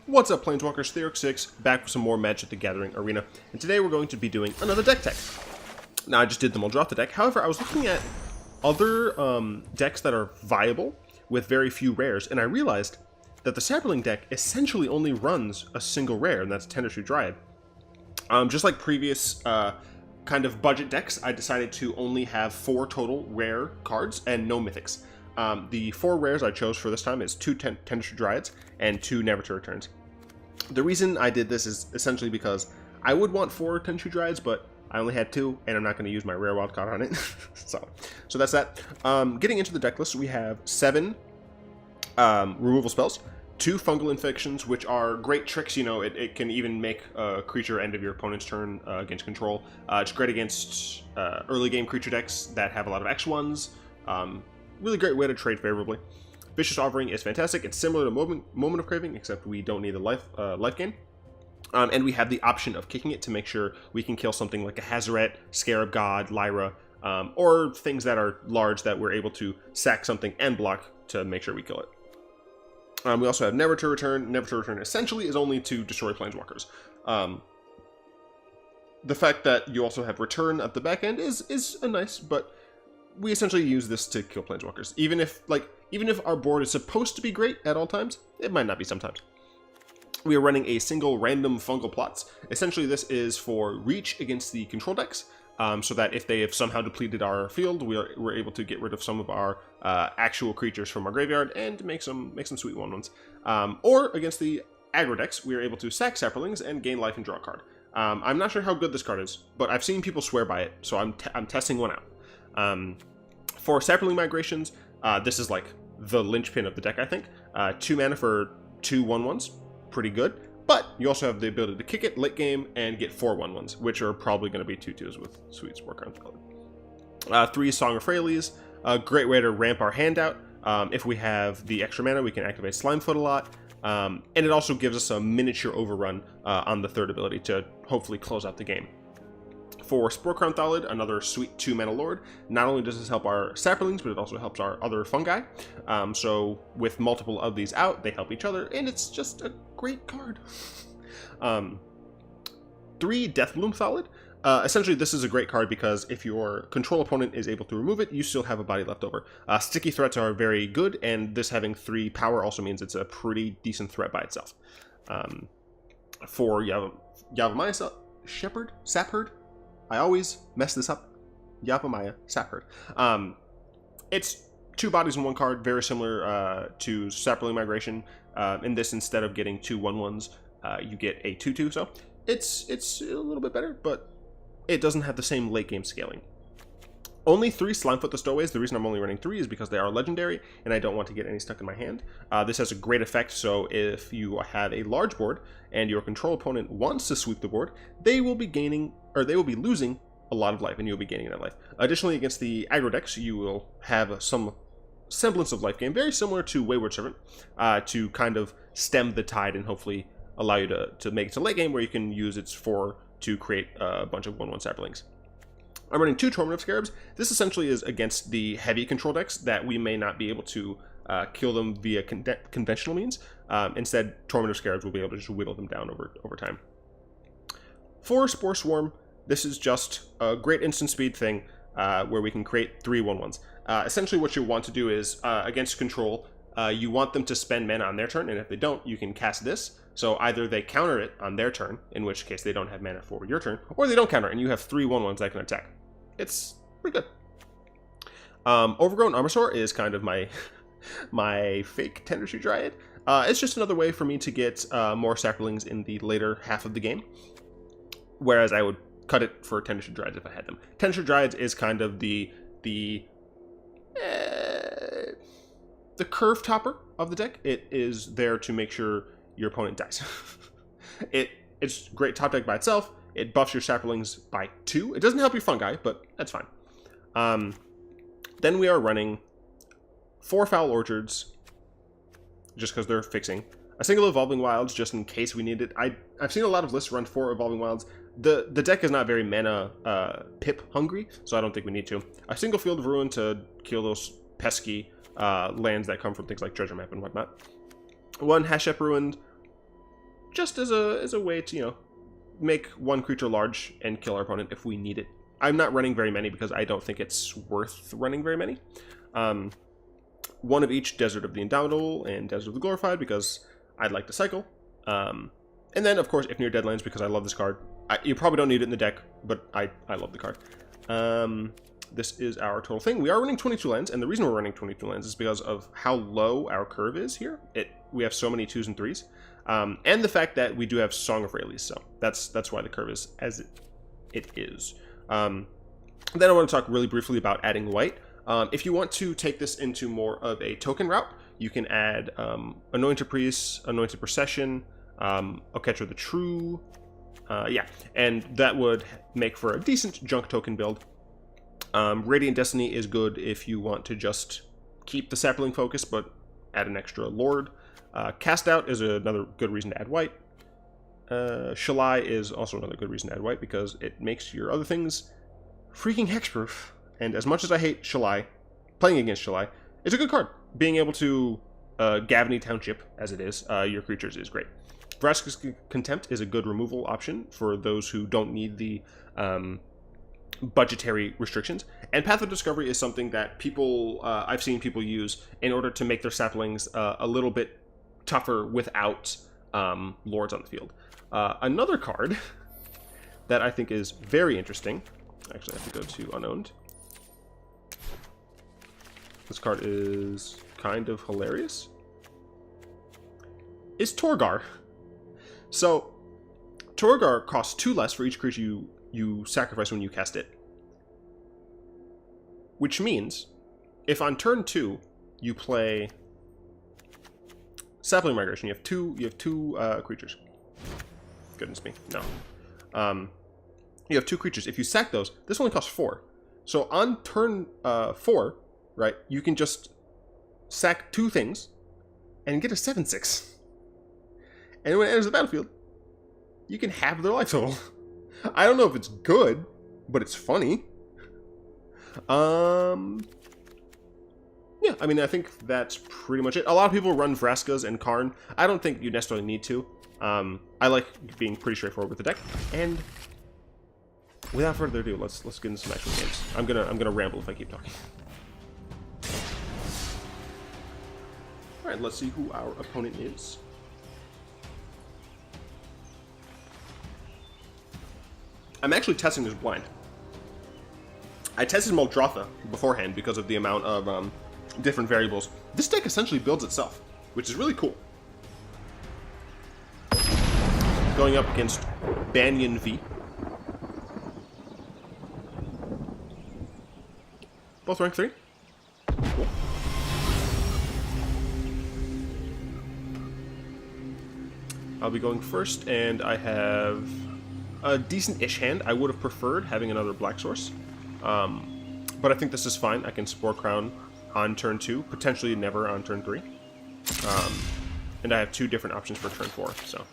What's up, Planeswalkers? Theorix6, back with some more Magic the Gathering Arena, and today we're going to be doing another deck tech. Now, I just did them, I'll drop the deck. However, I was looking at other decks that are viable with very few rares, and I realized that the Saproling deck essentially only runs a single rare, and that's Tendershoot Dryad. Just like previous kind of budget decks, I decided to only have 4 total rare cards and no mythics. The 4 rares I chose for this time is 2 Tendershoot Dryads and 2 Never to Returns. The reason I did this is essentially because I would want 4 Tendershoot Dryads, but I only had 2, and I'm not going to use my rare wildcard on it. so that's that. Getting into the deck list, we have 7 removal spells, 2 Fungal Infections, which are great tricks. You know, it can even make a creature end of your opponent's turn against control. It's great against early game creature decks that have a lot of X1s. Really great way to trade favorably. Vicious Offering is fantastic. It's similar to Moment of Craving, except we don't need the life gain. And we have the option of kicking it to make sure we can kill something like a Hazoret, Scarab God, Lyra, or things that are large that we're able to sack something and block to make sure we kill it. We also have Never to Return. Never to Return essentially is only to destroy Planeswalkers. The fact that you also have Return at the back end is a nice, but we essentially use this to kill Planeswalkers. Even if our board is supposed to be great at all times, it might not be sometimes. We are running a single random Fungal Plots. Essentially, this is for reach against the control decks, so that if they have somehow depleted our field, we're able to get rid of some of our actual creatures from our graveyard and make some sweet 1/1s. Or against the aggro decks, we are able to sack Saprolings and gain life and draw a card. I'm not sure how good this card is, but I've seen people swear by it, so I'm testing one out. For Saproling Migrations, this is like the linchpin of the deck, I think. 2 mana for 2 1/1s, pretty good. But you also have the ability to kick it late game and get 4 1/1s, which are probably going to be 2/2s with sweet Sporecrown Thallid. 3 Song of Freyalise, a great way to ramp our hand out. If we have the extra mana, we can activate Slimefoot a lot. And it also gives us a miniature overrun on the 3rd ability to hopefully close out the game. For Sporecrown Thallid, another sweet 2-mana lord, not only does this help our Saprolings, but it also helps our other fungi. So with multiple of these out, they help each other, and it's just a great card. 3 Deathbloom Thallid. Essentially, this is a great card because if your control opponent is able to remove it, you still have a body left over. Sticky threats are very good, and this having 3 power also means it's a pretty decent threat by itself. For Yavimaya Sapherd. I always mess this up. Yavimaya Sapherd. It's 2 bodies in 1 card, very similar to Saproling Migration. In this, instead of getting 2 1/1s, you get a 2/2. So it's a little bit better, but it doesn't have the same late game scaling. Only 3 Slimefoot the Stowaways. The reason I'm only running 3 is because they are legendary, and I don't want to get any stuck in my hand. This has a great effect, so if you have a large board and your control opponent wants to sweep the board, they will be losing a lot of life, and you'll be gaining that life. Additionally, against the aggro decks, you will have some semblance of life gain, very similar to Wayward Servant, to kind of stem the tide and hopefully allow you to make it to late game where you can use its 4 to create a bunch of 1/1 Saprolings. I'm running 2 Torment of Scarabs. This essentially is against the heavy control decks that we may not be able to kill them via conventional means. Instead, Torment of Scarabs will be able to just whittle them down over time. For Spore Swarm, this is just a great instant speed thing where we can create 3 1/1s. Essentially, what you want to do is, against control, you want them to spend mana on their turn, and if they don't, you can cast this. So either they counter it on their turn, in which case they don't have mana for your turn, or they don't counter it, and you have 3 1/1s that can attack. It's pretty good. Overgrown Armasaur is kind of my fake Tendershoot Dryad. It's just another way for me to get more Saprolings in the later half of the game, whereas I would cut it for Tendershoot Dryads if I had them. Tendershoot Dryads is kind of the curve topper of the deck. It is there to make sure your opponent dies. It's great top deck by itself. It buffs your Saprolings by 2. It doesn't help your fungi, but that's fine. Then we are running 4 Foul Orchards, just because they're fixing. A single Evolving Wilds, just in case we need it. I've seen a lot of lists run 4 Evolving Wilds. The deck is not very mana pip hungry, so I don't think we need to. A single Field of Ruin to kill those pesky lands that come from things like Treasure Map and whatnot. 1 Hashep Ruined just as a way to, you know, make one creature large and kill our opponent if we need it. I'm not running very many because I don't think it's worth running very many. One of each, Desert of the Indomitable and Desert of the Glorified, because I'd like to cycle. And then, of course, Ifnir Deadlands, because I love this card. You probably don't need it in the deck, but I love the card. This is our total thing. We are running 22 lands, and the reason we're running 22 lands is because of how low our curve is here. We have so many 2s and 3s. And the fact that we do have Song of Freyalise, so that's why the curve is as it is. Then I want to talk really briefly about adding white. If you want to take this into more of a token route, you can add Anointed Priest, Anointed Procession, Oketra the True, yeah, and that would make for a decent junk token build. Radiant Destiny is good if you want to just keep the Saproling focus, but add an extra Lord. Cast Out is another good reason to add white. Shalai is also another good reason to add white, because it makes your other things freaking hexproof. And as much as I hate Shalai, playing against Shalai, it's a good card. Being able to Gavany Township, as it is, your creatures is great. Vraska's Contempt is a good removal option for those who don't need the budgetary restrictions. And Path of Discovery is something that people, I've seen people use in order to make their saplings a little bit tougher without lords on the field. Another card that I think is very interesting, actually I have to go to Unowned. This card is kind of hilarious, is Torgar. So Torgar costs 2 less for each creature you sacrifice when you cast it. Which means, if on turn 2 you play Saproling Migration, you have two creatures. Goodness me, no. You have 2 creatures. If you sack those, this only costs 4. So on turn 4, right, you can just sack 2 things and get a 7/6. And when it enters the battlefield, you can have their life total. I don't know if it's good, but it's funny. Yeah, I mean, I think that's pretty much it. A lot of people run Vraskas and Karn. I don't think you necessarily need to. I like being pretty straightforward with the deck. And without further ado, let's get into some actual games. I'm gonna ramble if I keep talking. All right, let's see who our opponent is. I'm actually testing this blind. I tested Muldrotha beforehand because of the amount of different variables. This deck essentially builds itself, which is really cool. Going up against Banyan V. Both rank 3. Cool. I'll be going first, and I have a decent-ish hand. I would have preferred having another black source. But I think this is fine. I can Sporecrown on turn 2, potentially never on turn 3. And I have 2 different options for turn 4, so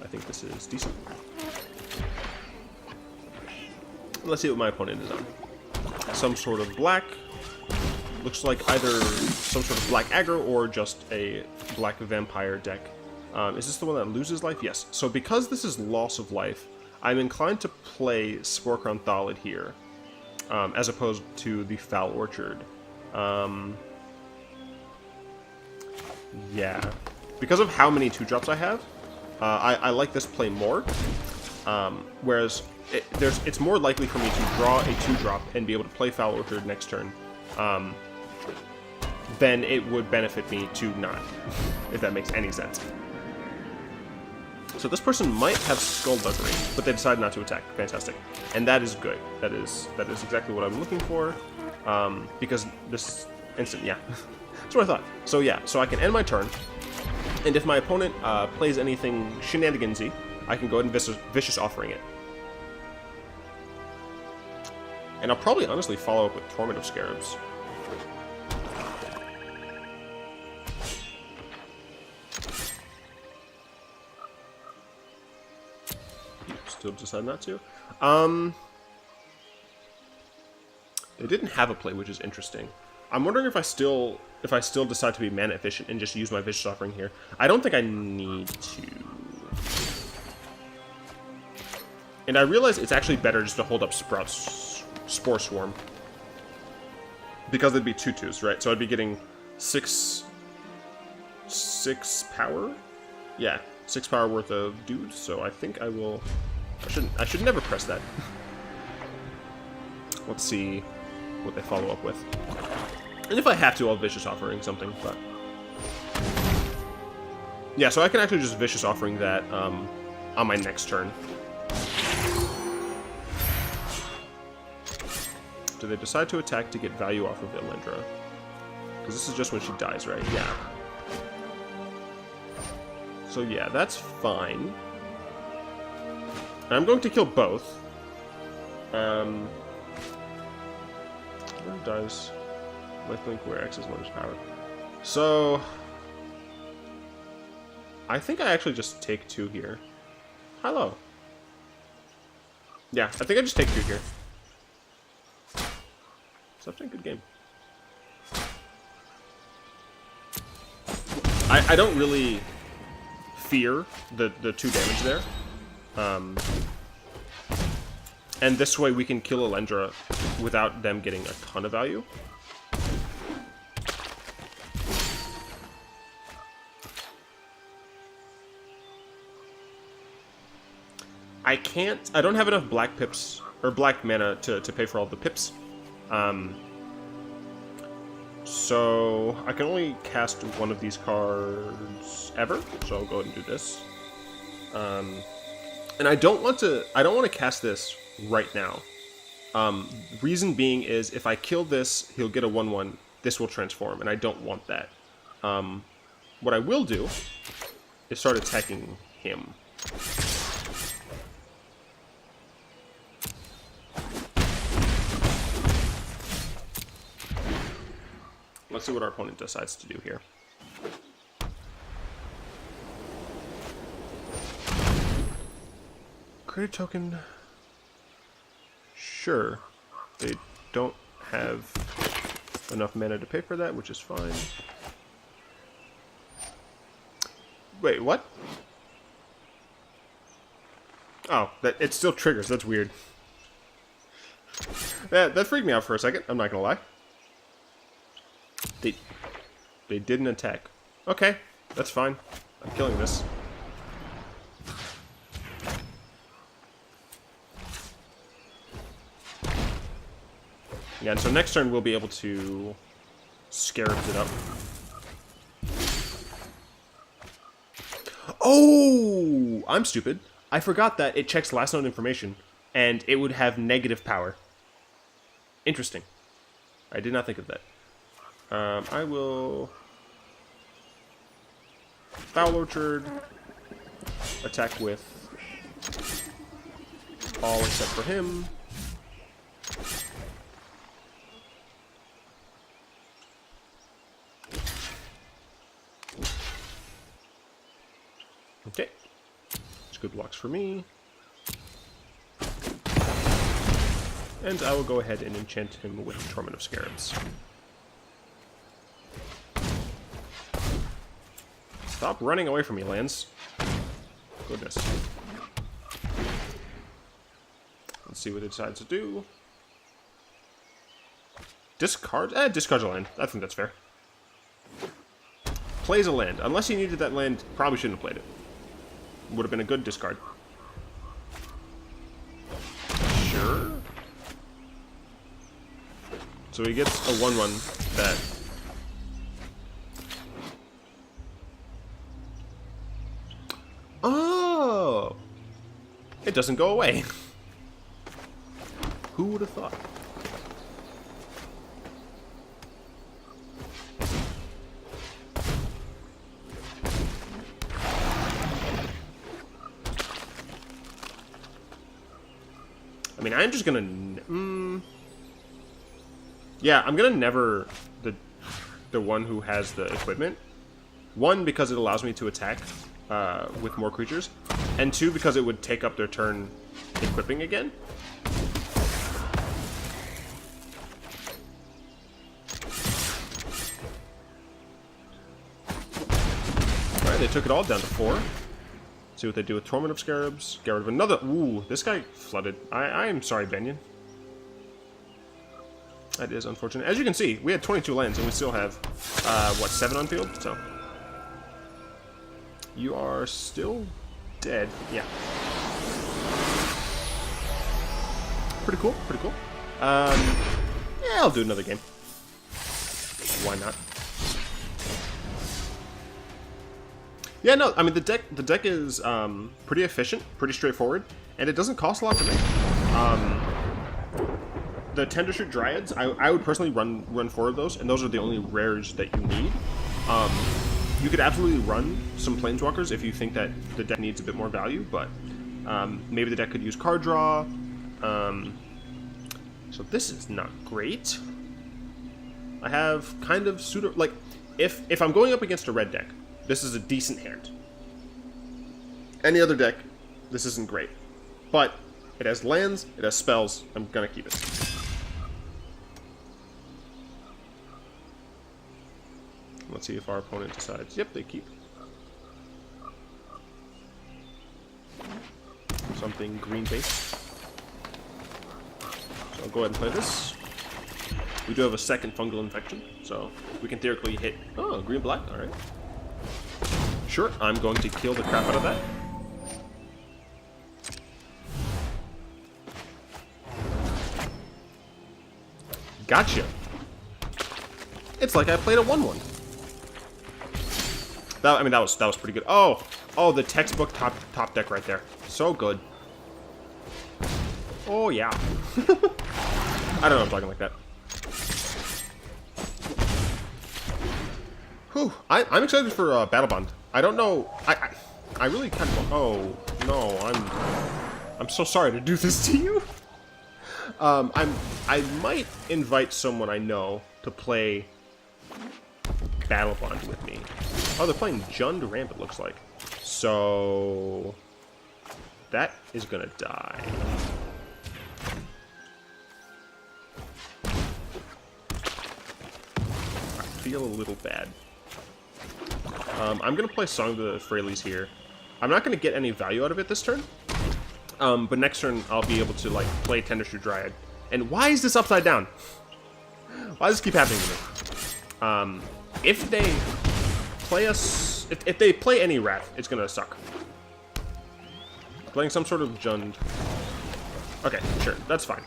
I think this is decent. Let's see what my opponent is on. Some sort of black. Looks like either some sort of black aggro or just a black vampire deck. Is this the one that loses life? Yes. So because this is loss of life, I'm inclined to play Sporecrown Thallid here, as opposed to the Foul Orchard. Yeah. Because of how many 2-drops I have, I like this play more. Whereas it's more likely for me to draw a 2-drop and be able to play Foul Orchard next turn, than it would benefit me to not, if that makes any sense. So this person might have Skullduggery, but they decided not to attack. Fantastic. And that is good. That is exactly what I'm looking for. Because this instant, yeah. That's what I thought. So yeah, so I can end my turn. And if my opponent plays anything shenanigansy, I can go ahead and Vicious Offering it. And I'll probably honestly follow up with Torment of Scarabs. Still decide not to. They didn't have a play, which is interesting. I'm wondering if I still decide to be mana efficient and just use my Vicious Offering here. I don't think I need to. And I realize it's actually better just to hold up Spore Swarm. Because it'd be 2/2s, right? So I'd be getting 6 power? Yeah, 6 power worth of dudes, so I think I will... I should never press that. Let's see what they follow up with. And if I have to, I'll Vicious Offering something, but... Yeah, so I can actually just Vicious Offering that on my next turn. Do they decide to attack to get value off of Elendra? Because this is just when she dies, right? Yeah. So yeah, that's fine. And I'm going to kill both. When does Lifelink where X is bonus power? So I think I actually just take 2 here. Hello. Yeah, I think I just take 2 here. Such a good game. I don't really fear the 2 damage there. And this way we can kill Elendra without them getting a ton of value. I don't have enough black pips, or black mana to pay for all the pips. So I can only cast one of these cards ever, so I'll go ahead and do this. And I don't want to cast this right now. Reason being is if I kill this, he'll get a 1/1. This will transform, and I don't want that. What I will do is start attacking him. Let's see what our opponent decides to do here. Create a token. Sure. They don't have enough mana to pay for that, which is fine. Wait, what? Oh, it still triggers. That's weird. That freaked me out for a second. I'm not gonna lie. They didn't attack. Okay, that's fine. I'm killing this. Yeah, and so next turn we'll be able to Scarabs it up. Oh! I'm stupid. I forgot that it checks last known information, and it would have negative power. Interesting. I did not think of that. I will Foul Orchard, attack with all except for him. Okay, it's good blocks for me. And I will go ahead and enchant him with Torment of Scarabs. Stop running away from me, lands. Goodness. Let's see what it decides to do. Discard? Discards a land. I think that's fair. Plays a land. Unless he needed that land, probably shouldn't have played it. Would have been a good discard. Sure. So he gets a 1/1 that... Oh! It doesn't go away. Who would have thought? I mean, I'm just gonna... Yeah, I'm gonna never the one who has the equipment. One, because it allows me to attack with more creatures, and two, because it would take up their turn equipping again. Alright, they took it all down to 4. See what they do with Torment of Scarabs. Get rid of another. Ooh, this guy flooded. I am sorry, Benyon. That is unfortunate. As you can see, we had 22 lands, and we still have, what, 7 on field? So, you are still dead. Yeah. Pretty cool, pretty cool. Yeah, I'll do another game. Why not? Yeah, no, I mean, the deck is pretty efficient, pretty straightforward, and it doesn't cost a lot to make. The Tendershoot Dryads, I would personally run 4 of those, and those are the only rares that you need. You could absolutely run some Planeswalkers if you think that the deck needs a bit more value, but maybe the deck could use card draw. So this is not great. I have kind of like, if I'm going up against a red deck, this is a decent hand. Any other deck, this isn't great. But it has lands, it has spells, I'm gonna keep it. Let's see if our opponent decides. Yep, they keep. Something green based. So I'll go ahead and play this. We do have a second Fungal Infection, so we can theoretically hit... Oh, green-black, alright. Sure, I'm going to kill the crap out of that. Gotcha. It's like I played a 1-1. I mean, that was pretty good. Oh, the textbook top deck right there. So good. Oh, yeah. I don't know I'm talking like that. Whew. I'm excited for Battle Bond. I don't know. I really kind of. Oh no, I'm so sorry to do this to you. I might invite someone I know to play Battle Bond with me. Oh, they're playing Jund Ramp, it looks like. So that is gonna die. I feel a little bad. I'm going to play Song of Freyalise here. I'm not going to get any value out of it this turn. But next turn, I'll be able to, like, play Tendershoot Dryad. And why is this upside down? Why does this keep happening to me? If they play us... If they play any Wrath, it's going to suck. Playing some sort of Jund. Okay, sure. That's fine.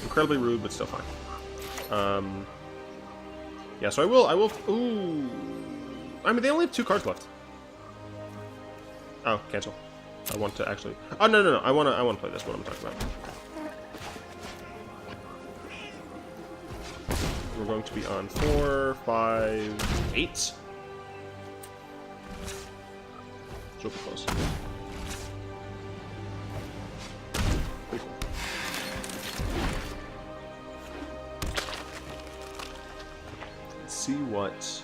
Incredibly rude, but still fine. Yeah, so I will, ooh. I mean, they only have 2 cards left. Oh, cancel. I want to actually, oh, no, I want to play this, what I'm talking about. We're going to be on 4, 5, 8. So close. Pretty cool. See what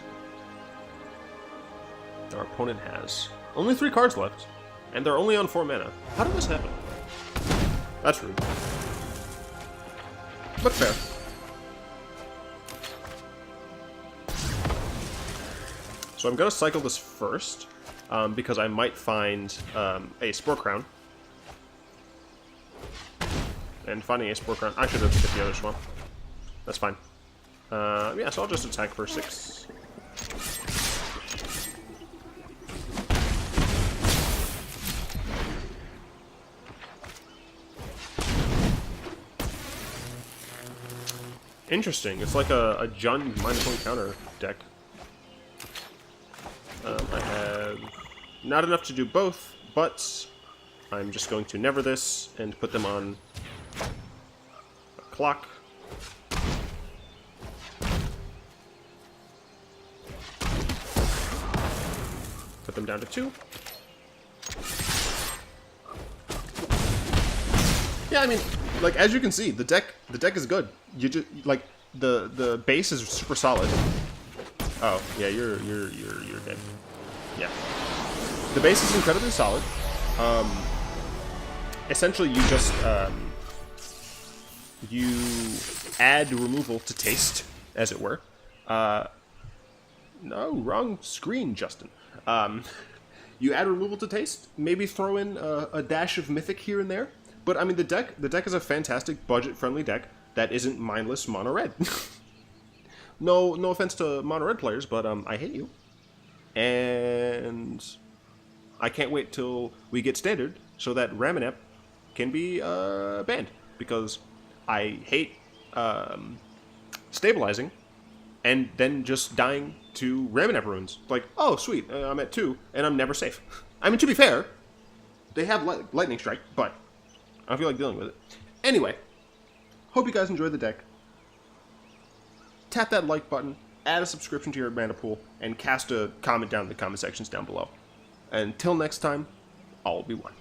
our opponent has. Only 3 cards left, and they're only on 4 mana. How did this happen? That's rude. But fair. So I'm gonna cycle this first, because I might find a Sporecrown. And finding a Sporecrown, I should have hit the other swamp. That's fine. Yeah, so I'll just attack for 6. Interesting. It's like a Jund -1 counter deck. I have not enough to do both, but I'm just going to never this and put them on a clock. Put them down to 2. Yeah, I mean, like, as you can see, the deck is good. You just, like, the base is super solid. Oh, yeah, you're dead. Yeah. The base is incredibly solid. Essentially you just you add removal to taste, as it were. No, wrong screen, Justin. You add removal to taste, maybe throw in a dash of mythic here and there. But I mean, the deck is a fantastic budget-friendly deck that isn't mindless mono red. No offense to mono red players, but I hate you. And I can't wait till we get standard so that Ramanep can be banned, because I hate stabilizing and then just dying to Ramanep runes. Like, oh, sweet, I'm at 2, and I'm never safe. I mean, to be fair, they have Lightning Strike, but I don't feel like dealing with it. Anyway, hope you guys enjoyed the deck. Tap that like button, add a subscription to your mana pool, and cast a comment down in the comment sections down below. Until next time, all will be one.